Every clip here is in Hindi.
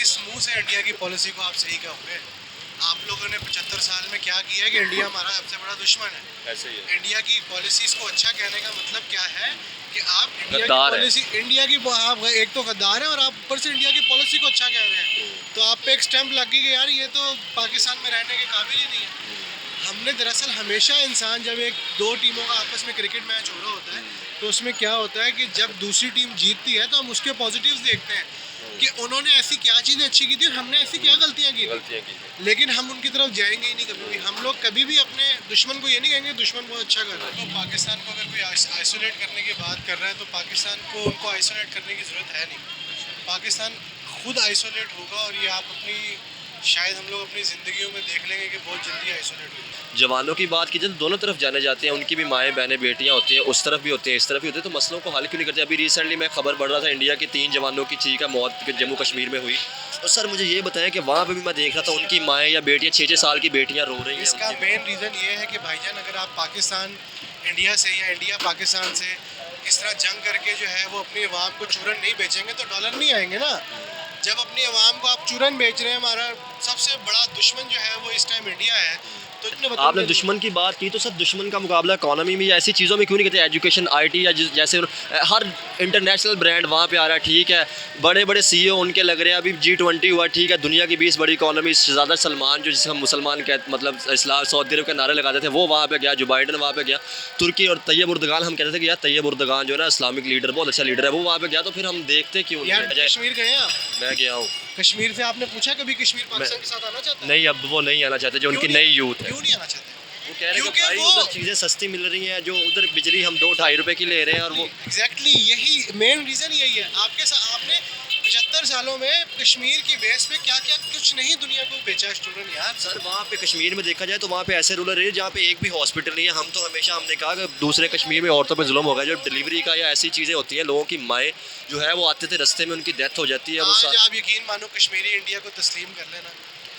किस मुंह से इंडिया की पॉलिसी को आप सही कहोगे? आप लोगों ने 75 साल में क्या किया है कि इंडिया हमारा सबसे बड़ा दुश्मन है। ऐसे ही है। इंडिया की पॉलिसीज को अच्छा कहने का मतलब क्या है कि आप इंडिया की गद्दार है। पॉलिसी, इंडिया की आप एक तो गद्दार है और आप ऊपर से इंडिया की पॉलिसी को अच्छा कह रहे हैं। तो आप पे एक स्टैंप लग गई कि यार ये तो पाकिस्तान में रहने के काबिल ही नहीं है। हमने दरअसल हमेशा इंसान, जब एक दो टीमों का आपस में क्रिकेट मैच हो रहा होता है तो उसमें क्या होता है कि जब दूसरी टीम जीतती है तो हम उसके पॉजिटिव्स देखते हैं कि उन्होंने ऐसी क्या चीज़ें अच्छी की थी और हमने ऐसी क्या गलतियाँ की थी। लेकिन हम उनकी तरफ जाएंगे ही नहीं कभी भी। हम लोग कभी भी अपने दुश्मन को ये नहीं कहेंगे दुश्मन बहुत अच्छा कर रहा है। तो पाकिस्तान को अगर कोई आइसोलेट करने की बात कर रहा है तो पाकिस्तान को उनको आइसोलेट करने की ज़रूरत है नहीं। पाकिस्तान खुद आइसोलेट होगा और ये आप अपनी, शायद हम लोग अपनी ज़िंदगियों में देख लेंगे कि बहुत जल्दी आइसोलेट होगा। जवानों की बात कीजिए तो दोनों तरफ जाने जाते हैं, उनकी भी माएँ बहनें बेटियां होती हैं, उस तरफ भी होते हैं इस तरफ भी होते हैं, तो मसलों को हल क्यों नहीं करते? अभी रिसेंटली मैं खबर पढ़ रहा था इंडिया के 3 जवानों की चीख का मौत जम्मू कश्मीर में हुई। तो सर मुझे ये बताएं कि वहाँ पे भी मैं देख रहा था उनकी माएँ या बेटियाँ 6-6 साल की बेटियाँ रो रही हैं। इसका मेन रीज़न ये है कि भाईजान, अगर आप पाकिस्तान इंडिया से या इंडिया पाकिस्तान से इस तरह जंग करके जो है वो अपनी अवाम को चूरन नहीं बेचेंगे तो डॉलर नहीं आएंगे ना। जब अपनी अवाम को आप चूरन बेच रहे हैं, हमारा सबसे बड़ा दुश्मन जो है वो इस टाइम इंडिया है, तो इतने आपने दुश्मन की बात की तो सर दुश्मन का मुकाबला इकोनॉमी में या ऐसी चीज़ों में क्यों नहीं करते? एजुकेशन, आईटी या जैसे हर इंटरनेशनल ब्रांड वहाँ पे आ रहा है, ठीक है, बड़े बड़े सीईओ उनके लग रहे हैं, अभी G20 हुआ, ठीक है, दुनिया की 20 बड़ी इकोनॉमी, ज़्यादा सलमान जो जिसे हम मुसलमान कह मतलब इस्लाम सऊदी अरब के नारे लगाते थे वो वहाँ पे गया, जो बाइडन वहाँ पे गया, तुर्की और तैयब उर्दगान हम कहते थे कि यार तैयब उर्दगान जो है ना इस्लामिक लीडर, बहुत अच्छा लीडर है, वो वहाँ पे गया, तो फिर हम देखते क्यों यार नहीं? कश्मीर गए आप? मैं गया हूँ। कश्मीर से आपने पूछा कभी कश्मीर पाकिस्तान के साथ आना चाहता है? नहीं, अब वो नहीं आना चाहते, जो उनकी क्यों नई नहीं? यूथ है। क्यों नहीं आना चाहते? वो कह रहे हैं कि क्योंकि भाई वो उधर चीज़ें सस्ती मिल रही हैं, जो उधर बिजली हम 2-2.5 रुपए की ले रहे हैं, और वो एग्जैक्टली यही मेन रीज़न यही है। आपके साथ आपने 75 सालों में कश्मीर की बेस पे क्या क्या कुछ नहीं दुनिया को बेचा स्टूडेंट यार। सर वहाँ पे कश्मीर में देखा जाए तो वहाँ पे ऐसे रूरल एरिया जहाँ पे एक भी हॉस्पिटल नहीं है। हम तो हमेशा हमने कहा कि दूसरे कश्मीर में औरतों पे जुल्म होगा, जो डिलीवरी का या ऐसी चीज़ें होती हैं, लोगों की माएँ जो है वो आते थे रास्ते में उनकी डेथ हो जाती है। वो आज आप यकीन मानो कश्मीरी इंडिया को तस्लीम कर लेना,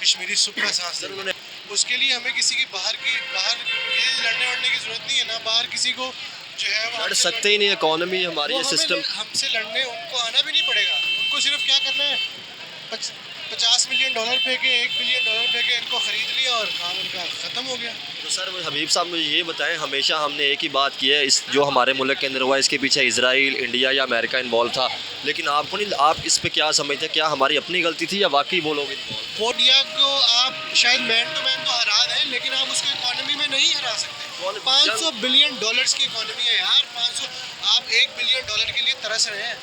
कश्मीरी सुपर सांस सर लेना। उन्होंने उसके लिए हमें किसी की बाहर लड़ने वड़ने की जरूरत नहीं है ना। बाहर किसी को जो है वो लड़ सकते ही नहीं, इकोनॉमी हमारी वो ये सिस्टम। हमसे लड़ने उनको आना भी नहीं पड़ेगा। उनको सिर्फ क्या करना है, 50 मिलियन डॉलर फेंके, 1 बिलियन डॉलर फेंके, इनको खरीद लिया और काम उनका ख़त्म हो गया। तो सर हबीब साहब मुझे ये बताएं, हमेशा हमने एक ही बात की है, इस जो हमारे मुल्क के अंदर हुआ इसके पीछे इजराइल, इंडिया या अमेरिका इन्वॉल्व था, लेकिन आपको नहीं, आप इस पे क्या समझते हैं? क्या हमारी अपनी गलती थी या वाकई वो लोग इन्वॉल्व? इंडिया को आप शायद मैन टू मैन तो हरा दें, लेकिन आप उसको इकोनॉमी में नहीं हरा सकते। 500 बिलियन डॉलर्स की इकोनॉमी है यार। 500, आप 1 बिलियन डॉलर के लिए तरस रहे हैं।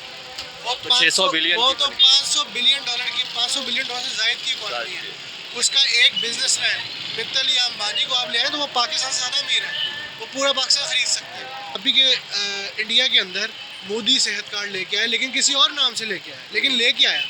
वो तो 600 बिलियन वो तो 500 बिलियन डॉलर की, 500 बिलियन डॉलर से ज़ायद की इकोनॉमी है। उसका एक बिजनेसमैन मित्तल या अंबानी को आप ले आए तो वो पाकिस्तान से ज़्यादा अमीर है, वो पूरा पाकिस्तान खरीद सकते हैं। अभी के इंडिया के अंदर मोदी सेहत कार्ड लेके आए, लेकिन किसी और नाम से लेके आया, लेकिन लेके आया।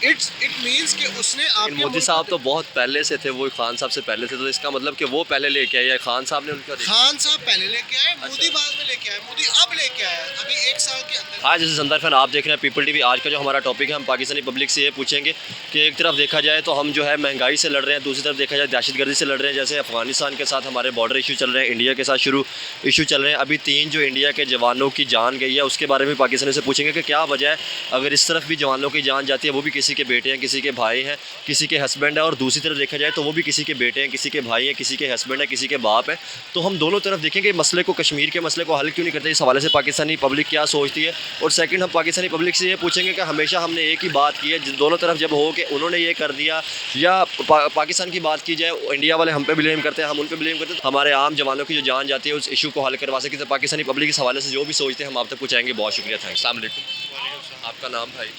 इट मीन्स कि उसने आपके मोदी साहब तो बहुत पहले से थे, वो खान साहब से पहले थे, तो इसका मतलब कि वो पहले लेके आए या खान साहब ने उनका खान साहब पहले लेके आए, मोदी बाद में लेके आए, मोदी अब लेके आया, अभी 1 साल के अंदर। आज जैसे संदर्भ आप देख रहे हैं पीपल टीवी। आज का जो हमारा टॉपिक है, हम पाकिस्तानी पब्लिक से ये पूछेंगे कि एक तरफ देखा जाए तो हम जो है महंगाई से लड़ रहे हैं, दूसरी तरफ देखा जाए दहशतगर्दी से लड़ रहे हैं। जैसे अफगानिस्तान के साथ हमारे बॉर्डर इशू चल रहे हैं, इंडिया के साथ शुरू इशू चल रहे हैं। अभी 3 जो इंडिया के जवानों की जान गई है, उसके बारे में पाकिस्तानी से पूछेंगे कि क्या वजह है, अगर इस तरफ भी जवानों की जान जाती है, वो भी किसी के बेटे हैं, किसी के भाई हैं, किसी के हस्बैंड है, और दूसरी तरफ देखा जाए तो वो भी किसी के बेटे हैं, किसी के भाई हैं, किसी के हस्बैंड है, किसी के बाप है। तो हम दोनों तरफ देखेंगे मसले को, कश्मीर के मसले को हल क्यों नहीं करते? इस हवाले से पाकिस्तानी पब्लिक क्या सोचती है। और सेकंड, हम पाकिस्तानी पब्लिक से ये पूछेंगे कि हमेशा हमने एक ही बात की है, दोनों तरफ जब हो कि उन्होंने ये कर दिया, या पाकिस्तान की बात की जाए, इंडिया वाले हम पे ब्लेम करते हैं, हम उन पे ब्लेम करते हैं, तो हमारे आम जवानों की जो जान जाती है उस इशू को हल करवा सके। तो पाकिस्तानी पब्लिक इस हवाले से जो भी सोचते हैं हम आप तक पहुँचाएंगे। बहुत शुक्रिया, थैंक्स। अस्सलाम वालेकुम। आपका नाम भाई?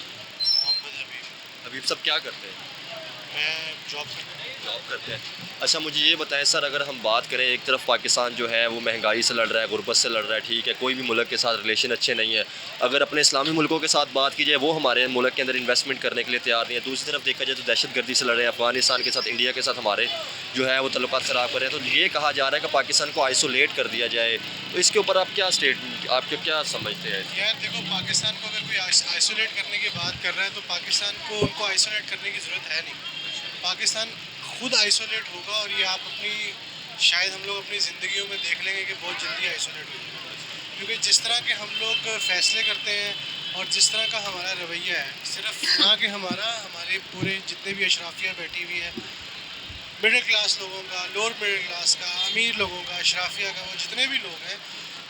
हबीब साहब क्या करते हैं? मैं जॉब करते हैं। अच्छा मुझे ये बताएं सर, अगर हम बात करें, एक तरफ पाकिस्तान जो है वो महंगाई से लड़ रहा है, गुर्बत से लड़ रहा है, ठीक है, कोई भी मुल्क के साथ रिलेशन अच्छे नहीं है। अगर अपने इस्लामी मुल्कों के साथ बात की जाए, वो हमारे मुल्क के अंदर इन्वेस्टमेंट करने के लिए तैयार नहीं है। दूसरी तरफ देखा जाए तो दहशतगर्दी से लड़ रहे हैं, अफगानिस्तान के साथ, इंडिया के साथ हमारे जो है वो तल्लुकात ख़राब कर रहे हैं। तो ये कहा जा रहा है कि पाकिस्तान को आइसोलेट कर दिया जाए, तो इसके ऊपर आप क्या आपके क्या समझते हैं? यार देखो, पाकिस्तान को अगर कोई आइसोलेट करने की बात कर रहा है तो पाकिस्तान को उनको आइसोलेट करने की ज़रूरत है नहीं। पाकिस्तान खुद आइसोलेट होगा और ये आप अपनी, शायद हम लोग अपनी ज़िंदगियों में देख लेंगे कि बहुत जल्दी आइसोलेट होगा। क्योंकि जिस तरह के हम लोग फ़ैसले करते हैं और जिस तरह का हमारा रवैया है, सिर्फ ना कि हमारे पूरे जितने भी अशराफिया बैठी हुई है, मिडिल क्लास लोगों का, लोअर मिडिल क्लास का, अमीर लोगों का, अशराफिया का, वो जितने भी लोग हैं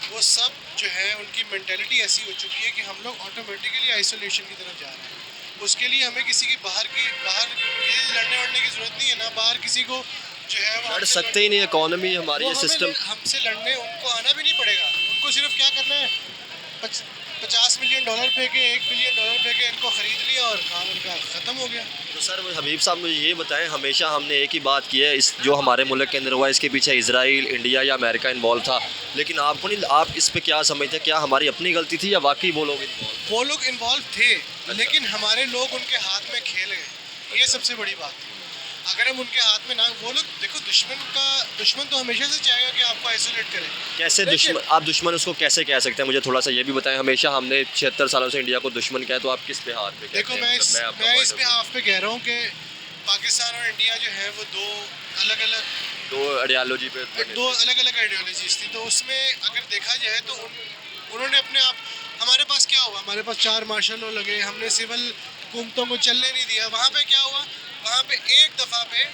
वो सब जो है उनकी मेंटालिटी ऐसी हो चुकी है कि हम लोग ऑटोमेटिकली आइसोलेशन की तरफ जा रहे हैं। उसके लिए हमें किसी की बाहर ये लड़ने वड़ने की ज़रूरत नहीं है ना, बाहर किसी को जो है वो लड़ सकते ही नहीं, इकोनॉमी हमारी वो ये सिस्टम। हमसे लड़ने उनको आना भी नहीं पड़ेगा। उनको सिर्फ क्या करना है, 50 मिलियन डॉलर फेंके, 1 बिलियन डॉलर फेंके, इनको ख़रीद लिया और काम उनका ख़त्म हो गया। तो सर हबीब साहब मुझे ये बताएं, हमेशा हमने एक ही बात की है, इस जो हमारे मुल्क के अंदर हुआ इसके पीछे इजराइल, इंडिया या अमेरिका इन्वॉल्व था, लेकिन आपको नहीं, आप इस पे क्या समझते हैं, क्या हमारी अपनी गलती थी या वाकई वो लोग इन्वॉल्व? वो लोग इन्वॉल्व थे, लेकिन हमारे लोग उनके हाथ में खेल गए, ये सबसे बड़ी बात थी। अगर हम उनके हाथ में ना, वो लोग देखो, दुश्मन तो हमेशा से चाहेगा कि आपको आइसोलेट करे। कैसे दुश्मन, आप दुश्मन उसको कैसे कह सकते हैं, मुझे थोड़ा सा ये भी बताएं। हमेशा हमने 76 सालों से इंडिया को दुश्मन कहा है, तो आप किस पे हाथ पे कहते देखो, हैं? मैं मतलब इस बिहाफ पे कह रहा हूँ कि पाकिस्तान और इंडिया जो है वो दो अलग अलग आइडियोलॉजी पे आइडियोलॉजीज थी। तो उसमें अगर देखा जाए तो उन्होंने अपने आप, हमारे पास क्या हुआ, हमारे पास 4 मार्शल लॉ लगे, हमने सिविल हुकूमतों को चलने नहीं दिया। वहाँ पे क्या हुआ, वहाँ पे एक दफ़ा पे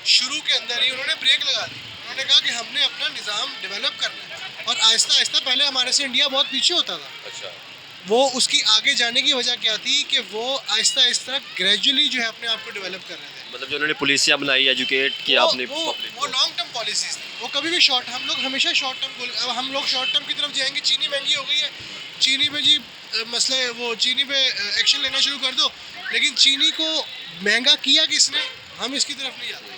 शुरू के अंदर ही उन्होंने ब्रेक लगा दी। उन्होंने कहा कि हमने अपना निज़ाम डेवलप करना है, और आहिस्ता आहिस्ता, पहले हमारे से इंडिया बहुत पीछे होता था। अच्छा, वो उसकी आगे जाने की वजह क्या थी कि वो आहिस्ता आहिस्ता ग्रेजुअली जो है अपने आप को डेवलप कर रहे थे। मतलब जो उन्होंने पुलिसिया बनाई, एजुकेट किया अपनी पब्लिक वो लॉन्ग टर्म पॉलिसीज थी, वो कभी भी शॉर्ट, हम लोग हमेशा शॉर्ट टर्म गोल, अब हम लोग शॉर्ट टर्म की तरफ जाएंगे। चीनी महंगी हो गई है, चीनी पे जी मसले, वो चीनी पे एक्शन लेना शुरू कर दो, लेकिन चीनी को महंगा किया किसने, हम इसकी तरफ नहीं जाते।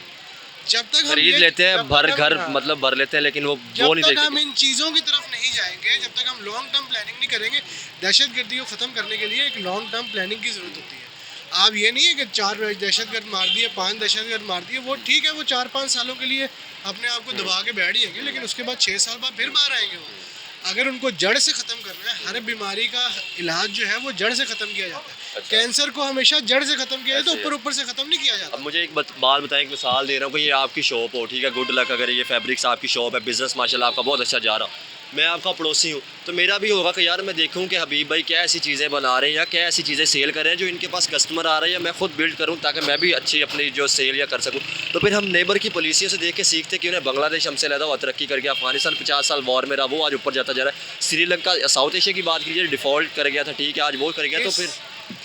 जब तक हम खरीद लेते हैं, भर हाँ, मतलब भर लेते हैं, लेकिन वो जब नहीं तक हम देखते। इन चीज़ों की तरफ नहीं जाएंगे, जब तक हम लॉन्ग टर्म प्लानिंग नहीं करेंगे, दहशतगर्दी को ख़त्म करने के लिए एक लॉन्ग टर्म प्लानिंग की ज़रूरत होती है। आप ये नहीं है कि 4 दहशतगर्द मार दिए, 5 दहशतगर्द मार दिए, वो ठीक है, वो 4-5 सालों के लिए अपने आप को दबा के बैठ जाएंगे, लेकिन उसके बाद 6 साल बाद फिर बाहर आएंगे वो। अगर उनको जड़ से ख़त्म करना है, हर बीमारी का इलाज जो है वो जड़ से ख़त्म किया जाता है। अच्छा। कैंसर को हमेशा जड़ से ख़त्म किया जाता है, ऐसे ऊपर ऊपर से ख़त्म नहीं किया जाता। अब मुझे एक बात बताएं, एक मिसाल दे रहा हूँ कि ये आपकी शॉप हो, ठीक है, गुड लक, अगर ये फैब्रिक्स आपकी शॉप है, बिज़नेस माशाल्लाह आपका बहुत अच्छा जा रहा, मैं आपका पड़ोसी हूँ, तो मेरा भी होगा कि यार मैं देखूँ कि हबीब भाई क्या ऐसी चीज़ें बना रहे हैं या क्या ऐसी चीज़ें सेल कर रहे हैं जो इनके पास कस्टमर आ रहे हैं, या मैं खुद बिल्ड करूँ ताकि मैं भी अच्छी अपनी जो सेल या कर सकूँ। तो फिर हम नेबर की पॉलिसियों से देख के सीखते कि उन्हें बांग्लादेश हमसे ज़्यादा हुआ तरक्की कर गया, अफगानिस्तान 50 साल वॉर में रहा, वो आज ऊपर जाता जा रहा है, श्रीलंका साउथ एशिया की बात कीजिए, डिफ़ॉल्ट कर गया था, ठीक है, आज वो कर गया। तो फिर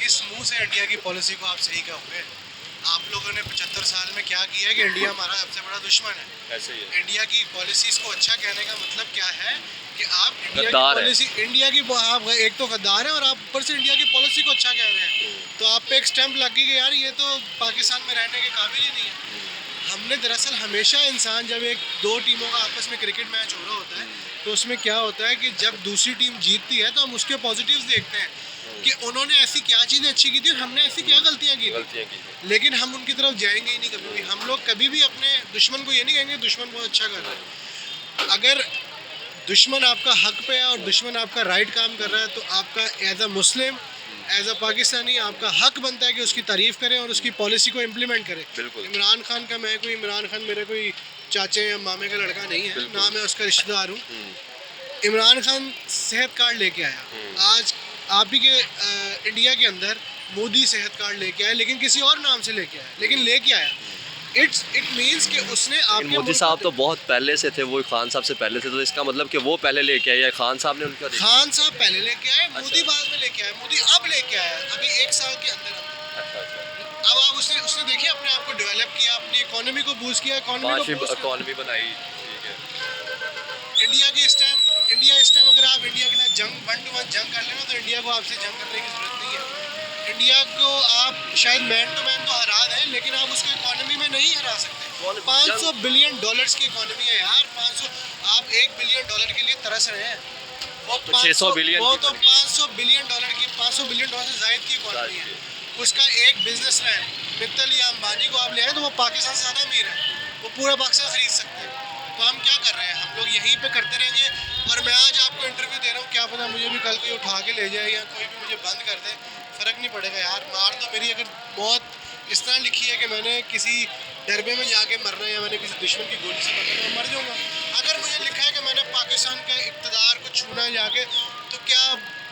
किस मुंह से इंडिया की पॉलिसी को आप सही कहोगे? आप लोगों ने 75 साल में क्या किया है कि इंडिया हमारा सबसे बड़ा दुश्मन है। ऐसे ही है, इंडिया की पॉलिसीज़ को अच्छा कहने का मतलब क्या है कि आप इंडिया की गद्दार है। पॉलिसी, आप एक तो गद्दार हैं और आप ऊपर से इंडिया की पॉलिसी को अच्छा कह रहे हैं। तो आप पे एक स्टैंप लग गई कि यार ये तो पाकिस्तान में रहने के काबिल ही नहीं है। हमने दरअसल हमेशा, इंसान जब एक 2 टीमों का आपस में क्रिकेट मैच हो रहा होता है, तो उसमें क्या होता है कि जब दूसरी टीम जीतती है तो हम उसके पॉजिटिव्स देखते हैं कि उन्होंने ऐसी क्या चीज़ें अच्छी की थी और हमने ऐसी क्या गलतियाँ की थी। लेकिन हम उनकी तरफ जाएंगे ही नहीं कभी भी। हम लोग कभी भी अपने दुश्मन को ये नहीं कहेंगे दुश्मन बहुत अच्छा कर रहा है। अगर दुश्मन आपका हक पे है और दुश्मन आपका राइट काम कर रहा है, तो आपका as a Muslim, as a Pakistani आपका हक बनता है कि उसकी तारीफ़ करें और उसकी पॉलिसी को इम्प्लीमेंट करें। बिल्कुल। इमरान खान का, मैं कोई इमरान खान मेरे कोई चाचे या मामे का लड़का नहीं है, ना मैं उसका रिश्तेदार हूँ। इमरान खान सेहत कार्ड लेके आया, आज आप ही के इंडिया के अंदर मोदी सेहत कार्ड लेके आया, लेकिन किसी और नाम से लेके आया, लेकिन लेके आया। इट मीन्स कि उसने आपके मोदी साहब तो बहुत पहले से थे, वो खान साहब से पहले थे, तो इसका मतलब कि वो पहले लेके आए या खान साहब ने उनका खान साहब पहले लेके आए, मोदी बाद में लेके आए, मोदी अब लेके आया, अभी 1 साल के अंदर। अब आप उसने देखिए अपने आप को डेवलप किया, अपनी इकोनॉमी को बूस्ट किया, इकोनॉमी बनाई, ठीक है। इंडिया इस टाइम अगर आप इंडिया के साथ जंग 1 to 1 जंग कर लेना, तो इंडिया को आपसे जंग करने की जरूरत नहीं है। इंडिया को आप शायद मैन टू मैन तो हरा दें, लेकिन आप उसको इकोनॉमी में नहीं हरा सकते। 500 बिलियन डॉलर्स की इकोनॉमी है यार, 500, आप 1 बिलियन डॉलर के लिए तरस रहे हैं, वो तो 600 बिलियन, वो तो 500 बिलियन डॉलर की, 500 बिलियन डॉलर से ज़ायद की इकोनॉमी है। उसका एक बिजनेसमैन मित्तल या अंबानी को आप ले आए तो वो पाकिस्तान से ज़्यादा अमीर है, वो पूरा पाकिस्तान खरीद सकते हैं। तो हम क्या कर रहे हैं, हम लोग यहीं पे करते रहेंगे। और मैं आज आपको इंटरव्यू दे रहा हूँ, क्या पता मुझे भी कल कोई उठा के ले जाए या कोई भी मुझे बंद कर दे, फ़र्क नहीं पड़ेगा यार। मार तो मेरी अगर मौत इस तरह लिखी है कि मैंने किसी डरबे में जाके मरना है या मैंने किसी दुश्मन की गोली से मरना है, मैं मर जाऊँगा। अगर मुझे लिखा है कि मैंने पाकिस्तान के इक़्तिदार को छूना है जाके, तो क्या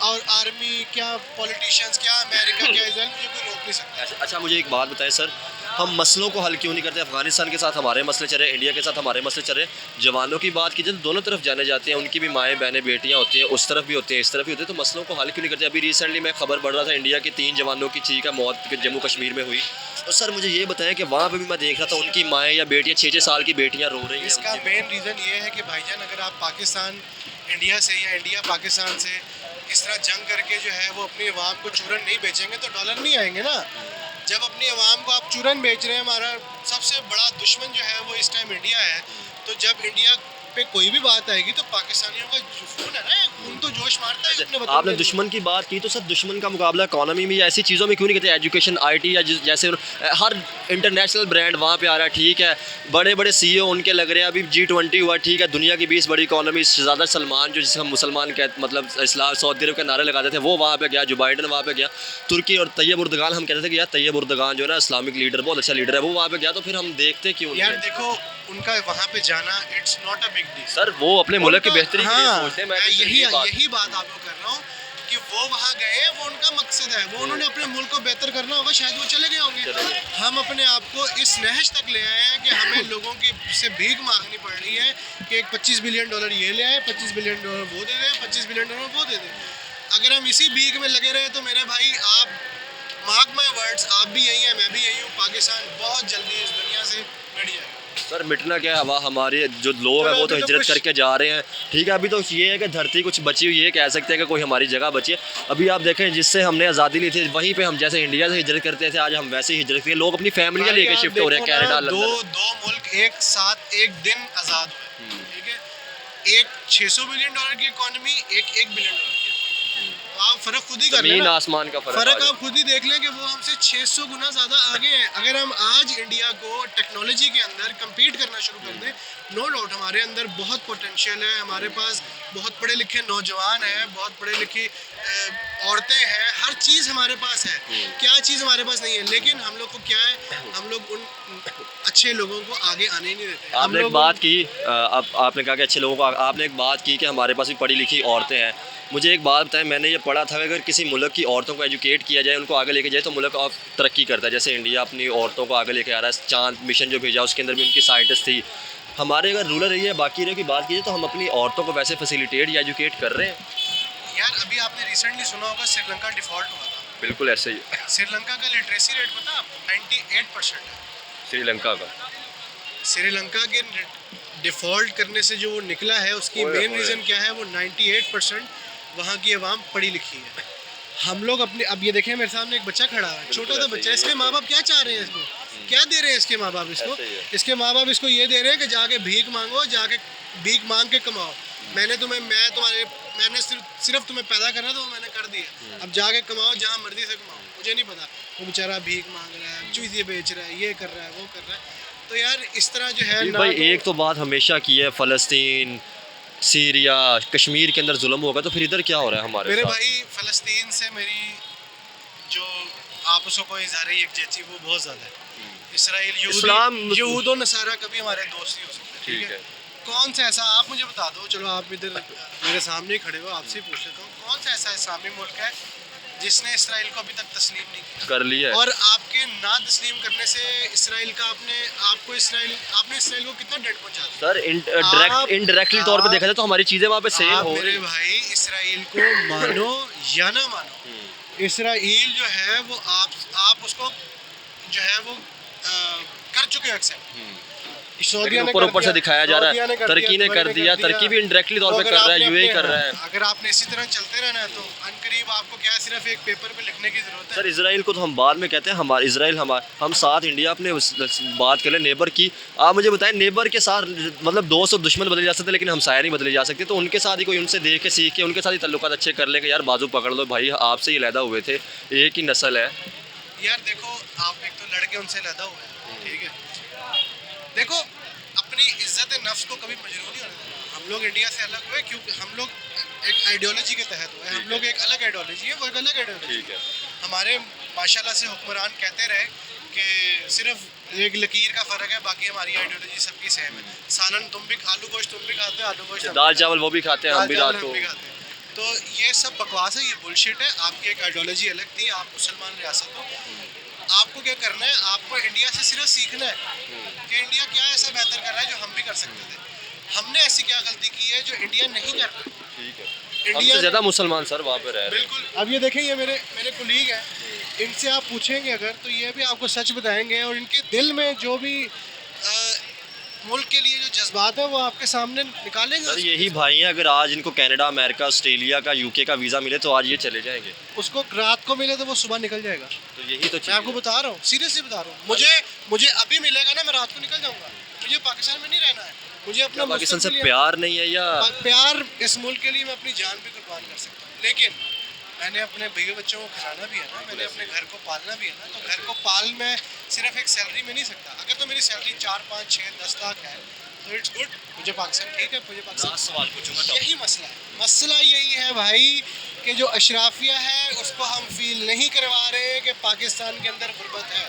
और आर्मी क्या, पॉलिटिशियंस क्या, अमेरिका क्या, इसराइल, मुझे कोई रोक नहीं सकता। अच्छा, मुझे एक बात बताएं सर, हम मसलों को हल क्यों नहीं करते? अफगानिस्तान के साथ हमारे मसले चल रहे हैं, इंडिया के साथ हमारे मसले चल रहे हैं। जवानों की बात कीजिए तो दोनों तरफ जाने जाते हैं, उनकी भी माएँ बहनें बेटियाँ होती हैं, उस तरफ भी होती हैं, इस तरफ भी होते हैं, तो मसलों को हल क्यों नहीं करते? अभी रिसेंटली मैं खबर पढ़ रहा था, इंडिया के 3 जवानों की चीख का मौत जम्मू कश्मीर में हुई। और सर मुझे ये बताएं कि वहाँ पे भी मैं देख रहा था उनकी माएँ या बेटियाँ 6-6 साल की बेटियाँ रो रही हैं। इसका मेन रीज़न ये है कि भाईजान, अगर आप पाकिस्तान इंडिया से या इंडिया पाकिस्तान से इस तरह जंग करके जो है वो अपनी अवाम को चूरन नहीं बेचेंगे तो डॉलर नहीं आएंगे ना। जब अपनी अवाम को आप चूरन बेच रहे हैं, हमारा सबसे बड़ा दुश्मन जो है वो इस टाइम इंडिया है, तो जब इंडिया पे कोई भी बात आएगी तो पाकिस्तानियों का जो खून है ना, खून तो जोश मारता है अपने वतन आपने के लिए। दुश्मन की बात की तो सर दुश्मन का मुकाबला इकोनॉमी में या ऐसी चीज़ों में क्यों नहीं करते? एजुकेशन, आईटी या जैसे हर इंटरनेशनल ब्रांड वहाँ पे आ रहा है, ठीक है, बड़े बड़े सीईओ उनके लग रहे हैं, अभी G20 हुआ, ठीक है, दुनिया की 20 बड़ी इकोनॉमी, ज़्यादा सलमान जो जिसे हम मुसलमान कहते, मतलब इस्लाम, सऊदी अरब के नारे लगाते थे, वो वहाँ पे गया, जो बाइडन वहाँ पे गया, तुर्की और तैयब उर्दगान, हम कहते थे कि यार तैयब उर्दगान जो है ना इस्लामिक लीडर, बहुत अच्छा लीडर है, वो वहाँ पे गया, तो फिर हम देखते क्यों यार नहीं? देखो, उनका वहाँ पे जाना it's not a big deal sir वो अपने मुल्क की बेहतरी के लिए हाँ, सोचते हैं। मैं मैं तो सिर्फ यही ये बात- यही बात आपको कर रहा हूँ कि वो वहाँ गए हैं, वो उनका मकसद है, वो उन्होंने अपने मुल्क को बेहतर करना होगा, शायद वो चले गए होंगे। हम अपने आप को इस नहज तक ले आए हैं कि हमें लोगों की से भीख मांगनी पड़ रही है कि एक $25 बिलियन ये ले आए, $25 बिलियन वो दे दें, $25 बिलियन वो दे दें। अगर हम इसी भीख में लगे रहे तो मेरे भाई, आप मार्क माई वर्ड्स, आप भी यही हैं, मैं भी यही हूँ, पाकिस्तान बहुत जल्दी इस दुनिया से मिट जाएगा। सर मिटना क्या है, हवा हमारे जो लोग हैं वो तो अभी तो हिजरत कुछ- करके जा रहे हैं, ठीक है, अभी तो ये है कि धरती कुछ बची हुई है, कह सकते हैं कि कोई हमारी जगह बची है। अभी आप देखें जिससे हमने आज़ादी ली थी, वहीं पे हम जैसे इंडिया से हिजरत करते थे, आज हम वैसे ही हिजरत करते, लोग अपनी फैमिलियाँ भाई, लेके आप शिफ्ट हो रहे हैं देखो ना, कनाडा, दो लंदन। दो मुल्क एक साथ एक दिन आज़ाद हुए, ठीक है, एक $600 बिलियन की इकोनॉमी, एक $1 बिलियन की। तो आप फर्क खुद ही कर जमीन लेना, आसमान का फर्क फर्क आप खुद ही देख लें कि वो हमसे 600 गुना ज़्यादा आगे हैं। अगर हम आज इंडिया को टेक्नोलॉजी के अंदर कम्पीट करना शुरू कर दें, नो डाउट हमारे अंदर बहुत पोटेंशियल है, हमारे पास बहुत पढ़े लिखे नौजवान हैं, बहुत पढ़े लिखी औरतें हैं, हर चीज़ हमारे पास है, क्या चीज़ हमारे पास नहीं है, लेकिन हम लोग को क्या है, हम लोग उन अच्छे लोगों को आगे आने ही नहीं देते। हम आपने एक लोग बात की, अब आपने कहा कि अच्छे लोगों को, आपने एक बात की कि हमारे पास भी पढ़ी लिखी औरतें हैं। मुझे एक बात बताएं, मैंने ये पढ़ा था कि अगर किसी मुल्क की औरतों को एजुकेट किया जाए, उनको आगे लेके जाए, तो मुल्क और तरक्की करता है। जैसे इंडिया अपनी औरतों को आगे लेके आ रहा है, चांद मिशन जो भेजा उसके अंदर भी उनकी साइंटिस्ट थी। हमारे अगर रूरल एरिया बाकी एरिया की बात कीजिए तो हम अपनी औरतों को वैसे फैसिलिटेट या एजुकेट कर रहे हैं? यार, अभी आपने रिसेंटली सुना होगा श्रीलंका डिफॉल्ट हुआ था। बिल्कुल ऐसे ही श्रीलंका का लिटरेसी रेट पता है आपको? 98% है। श्रीलंका का। श्रीलंका के डिफ़ॉल्ट करने से जो वो निकला है, उसकी ओए मेन होए। रीज़न क्या है? वो 98% वहाँ की आवाम पढ़ी लिखी है। हम लोग अपने, अब ये देखें मेरे सामने एक बच्चा खड़ा है, छोटा सा ऐसे बच्चा, ही इसके माँ बाप क्या चाह रहे हैं इसको? क्या दे रहे हैं इसके माँ बाप इसको? ऐसे ही है। इसके माँ बाप इसको ये दे रहे हैं कि जाके भीख मांगो, जाके भीख मांग के कमाओ। मैंने सिर्फ तुम्हें पैदा करना था, वो मैंने कर दिया, अब जाके कमाओ, जहाँ मर्जी से कमाओ। मुझे नहीं पता वो बेचारा भीख मांग रहा है, चूज़े बेच रहा है, ये कर रहा है, वो कर रहा है। तो यार इस तरह जो है ना, भाई एक तो बात हमेशा की है, फ़लस्तीन, सीरिया, कश्मीर के अंदर जुल्म होगा, तो फिर इधर क्या हो रहा है हमारे मेरे साथ? भाई, फ़लस्तीन से मेरी जो आपसों को इज़हार यकजहती वो बहुत ज़्यादा है। इसराइल, इस्लाम, यहूद और नसारा कभी हमारे दोस्त नहीं हो सकते, ठीक है? कौन सा ऐसा, आप मुझे बता दो, चलो आप इधर मेरे सामने ही खड़े हो, आपसे ही पूछ लेता हूँ, कौन सा ऐसा इस्लामी मुल्क है जिसने इसराइल को अभी तक तस्लीम नहीं किया? कर लिया है। और आपके ना तस्लीम करने से इसराइल का आपने इसराइल को कितना डेट पहुंचा दिया? सर इनडायरेक्टली तौर पे देखा जाए तो हमारी चीज़ें वहाँ पे सेल आप हो मेरे रही हैं। भाई, इसराइल को मानो या ना मानो, इसराइल जो है वो आप उसको जो है वो कर चुके हैं एक्सेप्ट। लेकिन ऊपर से दिखाया जा रहा है, तुर्की ने कर दिया, तुर्की भी इनडायरेक्टली तौर पे कर रहा है, यूएई कर रहा है। अगर आपने इसी तरह चलते रहना है तो अनकरीब आपको क्या सिर्फ एक पेपर पे लिखने की जरूरत है। सर इसराइल को तो हम बाद में कहते हैं, हमारा इसराइल हम साथ इंडिया अपने बात करें नेबर की, आप मुझे बताएं नेबर के साथ मतलब दोस्त और दुश्मन बदले जा सकते हैं, लेकिन हम साया नहीं बदले जा सकते। तो उनके साथ ही कोई उनसे देख के सीख के उनके साथ ही तल्लुकात अच्छे कर ले कि यार बाजू पकड़ लो भाई, आपसे ही लैदा हुए थे, एक ही नस्ल है। यार देखो, आप एक तो लड़के उनसे लैदा हुए हैं, ठीक है? देखो, अपनी इज्जत नफ्स को कभी मजबूर नहीं होने देना। हम लोग इंडिया से अलग हुए क्योंकि हम लोग एक आइडियोलॉजी के तहत हुए, हम लोग एक अलग आइडियोलॉजी है, वो एक अलग आइडियोलॉजी है। हमारे माशाल्लाह से हुक्मरान कहते रहे कि सिर्फ एक लकीर का फ़र्क है, बाकी हमारी आइडियोलॉजी सबकी सेम है। सालन तुम भी, आलू गोश्त तुम भी खाते हो, आलू गोश्त दाल चावल वो भी खाते हैं, हम भी रात को। तो ये सब बकवास है, ये बुलशिट है। आपकी एक आइडियोलॉजी अलग थी, आप मुसलमान रियासत हो। आपको क्या करना है, आपको इंडिया से सिर्फ सीखना है कि इंडिया क्या ऐसा बेहतर कर रहा है जो हम भी कर सकते थे। हमने ऐसी क्या गलती की है जो इंडिया नहीं कर रहा। ठीक है, इंडिया हमसे ज़्यादा मुसलमान सर वहाँ पे रह रहे हैं। बिल्कुल। अब ये देखें, ये मेरे मेरे कुलीग हैं, इनसे आप पूछेंगे अगर तो ये भी आपको सच बताएंगे, और इनके दिल में जो भी मुल्क के लिए जो जज्बात है वो आपके सामने निकालेंगे। सर यही भाई हैं, अगर आज इनको कनाडा, अमेरिका, ऑस्ट्रेलिया का, यूके का वीज़ा मिले तो आज ये चले जाएंगे। उसको रात को मिले तो वो सुबह निकल जाएगा। तो यही तो मैं आपको बता रहा हूँ, सीरियसली बता रहा हूँ। मुझे अभी मिलेगा ना, मैं रात को निकल जाऊँगा। मुझे पाकिस्तान में नहीं रहना है, मुझे अपना पाकिस्तान से मुस्तकबिल प्यार नहीं है या प्यार इस मुल्क के लिए मैं अपनी जान भी कुर्बान कर सकता हूँ, लेकिन मैंने अपने बीवी बच्चों को खिलाना भी है ना, मैंने अपने घर को पालना भी है ना। तो घर को पाल मैं सिर्फ एक सैलरी में नहीं सकता। अगर तो मेरी सैलरी 4, 5, 6, 10 लाख है तो इट्स गुड, मुझे पाकिस्तान ठीक है, मुझे पाकिस्तान। सवाल पूछूंगा। यही मसला है, मसला यही है भाई कि जो अशराफिया है उसको हम फील नहीं करवा रहे कि पाकिस्तान के अंदर गुर्बत है।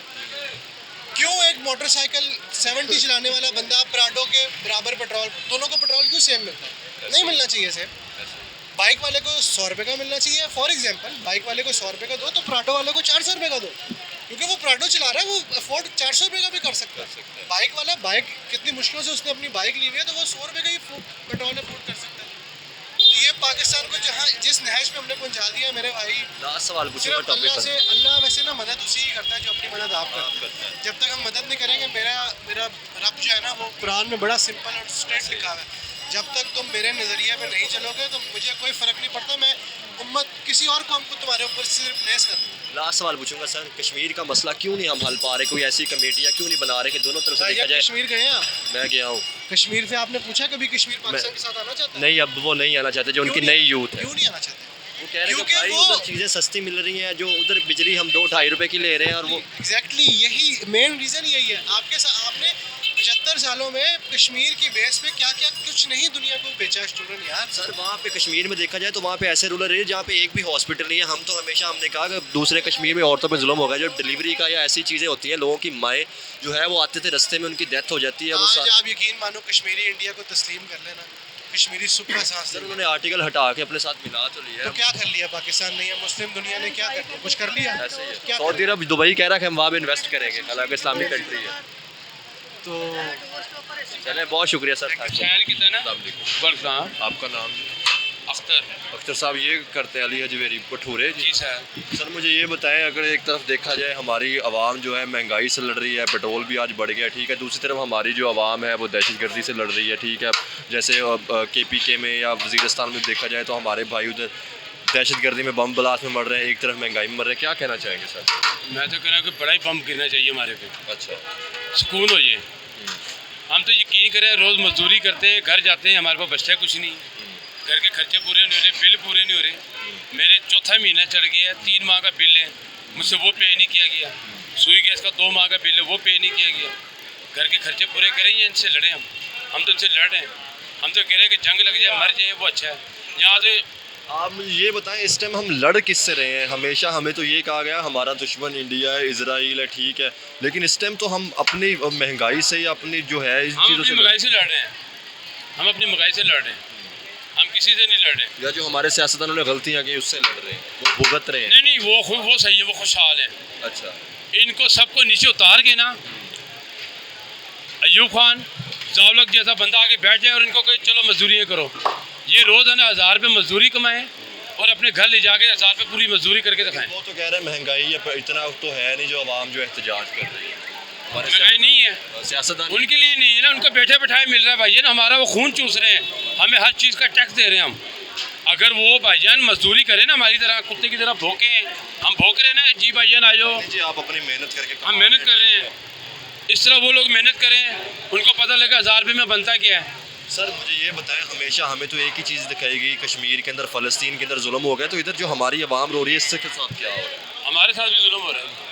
क्यों एक मोटरसाइकिल 70 चलाने वाला बंदा प्राडो के बराबर पेट्रोल, दोनों को पेट्रोल क्यों सेम मिलता है? नहीं मिलना चाहिए सेम। बाइक वाले को 100 रुपये का मिलना चाहिए। फॉर एग्जांपल, बाइक वाले को 100 रुपये का दो तो प्राडो वाले को 400 रुपये का दो, क्योंकि वो प्राडो चला रहा है, वो अफोर्ड 400 रुपये का भी कर सकता है। बाइक वाला, बाइक कितनी मुश्किलों से उसने अपनी बाइक ली हुई है, तो वो 100 रुपये का ही पेट्रोल अफोर्ड कर सकता है। तो ये पाकिस्तान को जहाँ जिस नहज पे हमने पहुँचा दिया मेरे भाई, लास्ट सवाल पूछूंगा सिर्फ अल्लाह टॉपिक से। अल्लाह वैसे ना मदद उसी की करता है जो अपनी मदद आप करते हैं। जब तक हम मदद नहीं करेंगे, मेरा रब जो है ना, वो कुरान में बड़ा सिंपल और स्ट्रेट लिखा हुआ है, जब तक तुम मेरे नज़रिए पे नहीं चलोगे तो मुझे कोई फ़र्क नहीं पड़ता, मैं उम्मत किसी और कौम को तुम्हारे ऊपर से रिप्लेस कर दूँ। लास्ट सवाल पूछूंगा सर, कश्मीर का मसला क्यों नहीं हम हल पा रहे? कोई ऐसी कमेटियाँ क्यों नहीं बना रहे कि दोनों तरफ से देखा जाए? कश्मीर गए हैं आप? मैं गया हूँ। कश्मीर से आपने पूछा कभी कश्मीर पाकिस्तान के साथ आना चाहता है? नहीं, अब वो नहीं आना चाहते, जो उनकी क्यों नई नहीं? यूथ है। क्यों नहीं आना चाहते? वो कह रहे हैं कि क्योंकि भाई वो- उधर चीज़ें सस्ती मिल रही हैं, जो उधर बिजली हम 2-2.5 रुपए की ले रहे हैं, और वो एग्जैक्टली यही मेन रीज़न यही है। आपने 75 सालों में कश्मीर की बेस पे क्या क्या कुछ नहीं दुनिया को बेचा स्टूडेंट यार। सर वहाँ पे कश्मीर में देखा जाए तो वहाँ पे ऐसे रूरल एरिया जहाँ पे एक भी हॉस्पिटल नहीं है। हम तो हमेशा हमने कहा कि दूसरे कश्मीर में औरतों पे जुल्म होगा, जो डिलीवरी का या ऐसी चीज़ें होती हैं, लोगों की माएँ जो है वो आते थे रास्ते में उनकी डेथ हो जाती है। वो आज आप यकीन मानो कश्मीरी इंडिया को तस्लीम कर लेना, कश्मीरी सुपर सांस सर ले। उन्होंने आर्टिकल हटा के अपने साथ मिला तो लिया तो है। क्या कर लिया पाकिस्तान ने या मुस्लिम दुनिया ने? क्या कर लिया? कुछ कर लिया? ऐसे ही है। क्या सऊदी अरब, दुबई कह रहा है कि हम वहाँ पे इन्वेस्ट करेंगे, हालांकि इस्लामिक कंट्री है। तो चलें, बहुत शुक्रिया सर। शहर की तरह बड़गाम आपका नाम? अख्तर। अख्तर साहब ये करते हैं अली हजवेरी भटूरे जी सर। सर मुझे ये बताएं, अगर एक तरफ देखा जाए हमारी आवाम जो है महंगाई से लड़ रही है, पेट्रोल भी आज बढ़ गया, ठीक है, दूसरी तरफ हमारी जो आवाम है वो दहशतगर्दी से लड़ रही है, ठीक है, जैसे KPK में या वज़ीरिस्तान में देखा जाए तो हमारे भाई उधर दहशतगर्दी में बम ब्लास्ट में मर रहे हैं, एक तरफ महंगाई में मर रहे हैं। क्या कहना चाहेंगे सर? मैं तो कह रहा हूँ कि बड़ा ही बम गिरना चाहिए हमारे पे, अच्छा, सुकून हो ये। हम तो यकीन करें, रोज़ मजदूरी करते हैं, घर जाते हैं, हमारे पास बचता है कुछ नहीं, घर के खर्चे पूरे नहीं हो रहे, बिल पूरे नहीं हो रहे। मेरे चौथा महीना चढ़ गया है, 3 माह का बिल है, मुझसे वो पे नहीं किया गया। सुई गैस का 2 माह का बिल है, वो पे नहीं किया गया। घर के खर्चे पूरे करें या इनसे लड़ें? हम तो इनसे लड़ रहे हैं। हम तो कह रहे हैं कि जंग लग जाए, मर जाए, वो अच्छा है। यहाँ से आप ये बताएं इस टाइम हम लड़ किससे रहे हैं? हमेशा हमें तो ये कहा गया हमारा दुश्मन इंडिया है, इजराइल है, ठीक है, लेकिन इस टाइम तो हम अपनी महंगाई से या अपनी जो है इस हम चीज़ों अपनी से महंगाई से लड़ रहे हैं। हम अपनी महंगाई से लड़ रहे हैं, हम किसी से नहीं लड़ रहे। या जो हमारे सियासतदानों ने गलतियाँ की उससे लड़ रहे हैं, वो भुगत रहे हैं। नहीं नहीं, वो सही है, वो खुशहाल है। अच्छा, इनको सबको नीचे उतार के ना, अयूब खान जावलक जैसा बंदा आके बैठ जाए और इनको कहे चलो मजदूरियाँ करो। ये रोज़ है ना 1000 रुपये मजदूरी कमाएं और अपने घर ले जाके 1000 रुपये पूरी मजदूरी करके दिखाएं। वो तो कह रहे हैं महंगाई या इतना तो है नहीं जो आवाम जो एहतजाज कर रही है। हमारे महंगाई नहीं है, सियासतदान उनके लिए नहीं है ना, उनको बैठे बैठाए मिल रहा है भाईजान, हमारा वो खून चूस रहे हैं, हमें हर चीज़ का टैक्स दे रहे हैं हम। अगर वो भाईजान मजदूरी करें ना हमारी तरह, कुत्ते की तरह भोंके, हम भोंक रहे हैं ना, जी भाईजान आ जाओ, जी आप अपनी मेहनत करके हम मेहनत कर रहे हैं, इस तरह वो लोग मेहनत करें, उनको पता लगा 1000 रुपये में बनता क्या है। सर मुझे ये बताएं, हमेशा हमें तो एक ही चीज़ दिखाई गई, कश्मीर के अंदर फ़लस्तीन के अंदर जुल्म हो गया, तो इधर जो हमारी आवाम रो रही है इससे के साथ क्या हो रहा है? हमारे साथ भी जुल्म हो रहा है।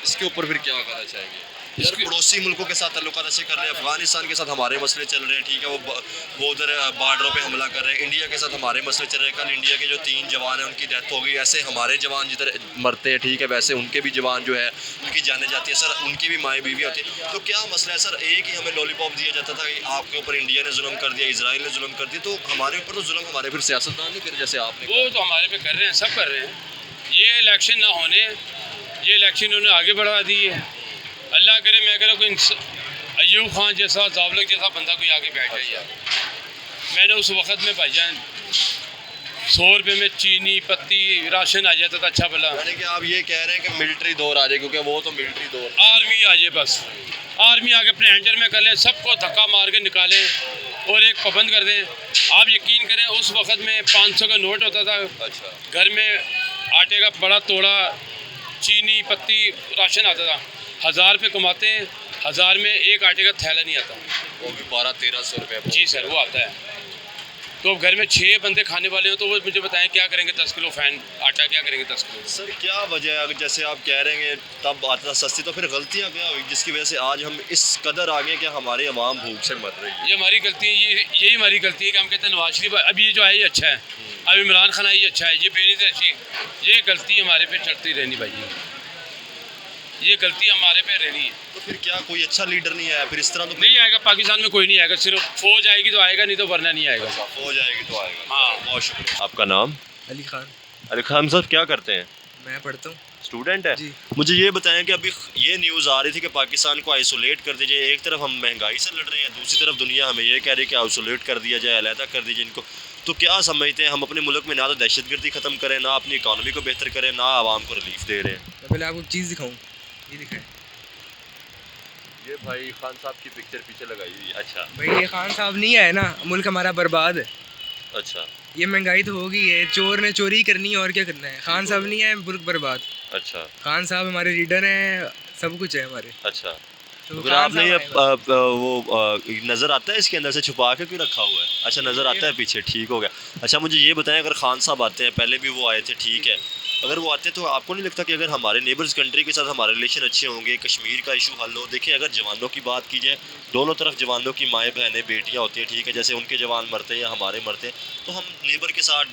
इसके ऊपर फिर क्या कहना चाहेंगे? यार पड़ोसी मुल्कों के साथ ताल्लुकात अच्छे कर रहे हैं, अफगानिस्तान के साथ हमारे मसले चल रहे हैं, ठीक है, वो उधर बॉर्डरों पे हमला कर रहे हैं, इंडिया के साथ हमारे मसले चल रहे हैं। कल इंडिया के जो 3 जवान हैं उनकी डेथ हो गई, ऐसे हमारे जवान जिधर मरते हैं, ठीक है, वैसे उनके भी जवान जो है उनकी जाने जाती है सर, उनकी भी माएँ बीवी होती है। तो क्या मसला है सर? एक ही हमें लॉलीपॉप दिया जाता था कि आपके ऊपर इंडिया ने जुल्म कर दिया, इसराइल ने जुल्म कर दिया, तो हमारे ऊपर तो जुल्म हमारे फिर सियासतदान नहीं कर, जैसे आपने वो तो हमारे पे कर रहे हैं, सब कर रहे हैं। ये इलेक्शन ना होने, ये इलेक्शन उन्होंने आगे बढ़ा दी है। अल्लाह करे, मैं कह रहा हूँ कोई अयूब खान जैसा, जावलक जैसा बंदा कोई आगे बैठ जाए यार। मैंने उस वक्त में भाईजान 100 रुपये में चीनी पत्ती राशन आ जाता था, अच्छा भला। यानी कि आप ये कह रहे हैं कि मिलिट्री दौर आ जाए, क्योंकि वो तो मिलिट्री दौर आर्मी आ जाए, बस आर्मी आके अपने हैंडल में कर लें, सबको धक्का मार के निकालें और एक पाबंद कर दें। आप यकीन करें, उस वक्त में 500 का नोट होता था, अच्छा, घर में आटे का बड़ा तोड़ा, चीनी पत्ती राशन आता था। 1000 रुपये कमाते हैं, 1000 में एक आटे का थैला नहीं आता। वो भी 1200-1300 रुपये। जी सर, वो आता है। तो घर में 6 बंदे खाने वाले हो, तो वो मुझे बताएं क्या करेंगे 10 किलो फैन आटा, क्या करेंगे 10 किलो? सर क्या वजह है, जैसे आप कह रहे हैं तब आता था सस्ती, तो फिर गलतियाँ क्या हुई जिसकी वजह से आज हम इस कदर आ गए कि हमारी आवाम भूख से मर रही है? ये हमारी गलती है, यही हमारी गलती है कि हम कहते हैं नवाज शरीफ अब ये जो है ये अच्छा है, अब इमरान खान है ये अच्छा है, ये बेनज़ीर अच्छी है। ये गलती हमारे पे चढ़ती रहनी भाई, ये गलती हमारे पे रहनी है। तो फिर क्या कोई अच्छा लीडर नहीं आया? फिर इस तरह तो नहीं आएगा, पाकिस्तान में कोई नहीं आएगा, सिर्फ फौज आएगी तो आएगा, नहीं तो वरना नहीं आएगा। हो जाएगी तो आएगा। हाँ। बहुत शुक्रिया। आपका नाम? अली खान। अली खान साहब क्या करते हैं? मैं पढ़ता हूँ। स्टूडेंट है? जी। मुझे ये बताएं कि अभी ये न्यूज़ आ रही थी कि पाकिस्तान को आइसोलेट कर दीजिए, एक तरफ हम महंगाई से लड़ रहे हैं, दूसरी तरफ दुनिया हमें ये कह रही है कि आइसोलेट कर दिया जाए, अलहदा कर दीजिए इनको। तो क्या समझते हैं, हम अपने मुल्क में ना तो दहशतगर्दी ख़त्म करें, ना अपनी इकानमी को बेहतर करें, ना आवाम को रिलीफ दे रहे हैं? मैं पहले आपको चीज़ दिखाऊँ, ये दिखाएं ये भाई खान साहब की पिक्चर पीछे लगाई हुई है। अच्छा भाई, ये खान साहब नहीं है ना, मुल्क हमारा बर्बाद है। अच्छा ये महंगाई तो होगी है, चोर ने चोरी करनी है और क्या करना है। खान साहब नहीं है, मुल्क बर्बाद। अच्छा खान साहब हमारे लीडर हैं, सब कुछ है हमारे। अच्छा। तो अगर खान आपने ये साहब आएगा। नज़र आता है इसके अंदर से छुपा के क्यों रखा हुआ है? अच्छा नज़र आता है पीछे, ठीक हो गया। अच्छा मुझे ये बताएं, अगर खान साहब आते हैं, पहले भी वो आए थे, ठीक है, अगर वो आते हैं तो आपको नहीं लगता कि अगर हमारे नेबर्स कंट्री के साथ हमारे रिलेशन अच्छे होंगे, कश्मीर का इशू हल हो? देखिए अगर जवानों की बात की जाए, दोनों तरफ जवानों की माएँ बहनें बेटियाँ होती हैं, ठीक है, जैसे उनके जवान मरते हैं या हमारे मरते हैं, तो हम नेबर के साथ,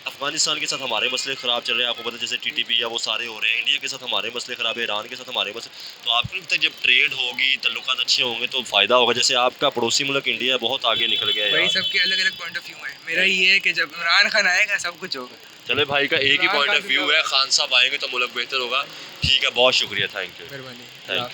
अफगानिस्तान के साथ हमारे मसले ख़राब चल रहे हैं, आपको पता है, जैसे TTP या वो सारे हो रहे हैं, इंडिया के साथ हमारे मसले ख़राब है, ईरान के साथ हमारे मसले, तो आपको नहीं लगता जब ट्रेड होगी, ताल्लुकात अच्छे होंगे तो फ़ायदा होगा? जैसे आपका पड़ोसी मुल्क इंडिया बहुत आगे निकल गया है भाई यार। सबके अलग अलग पॉइंट ऑफ व्यू है। मेरा ये है कि जब इमरान खान आएगा सब कुछ होगा। चले भाई का एक ही Imran point Khan of view है, खान साहब आएंगे तो मुल्क बेहतर होगा। ठीक है, बहुत शुक्रिया, थैंक यू, मेहरबानी। Thank you.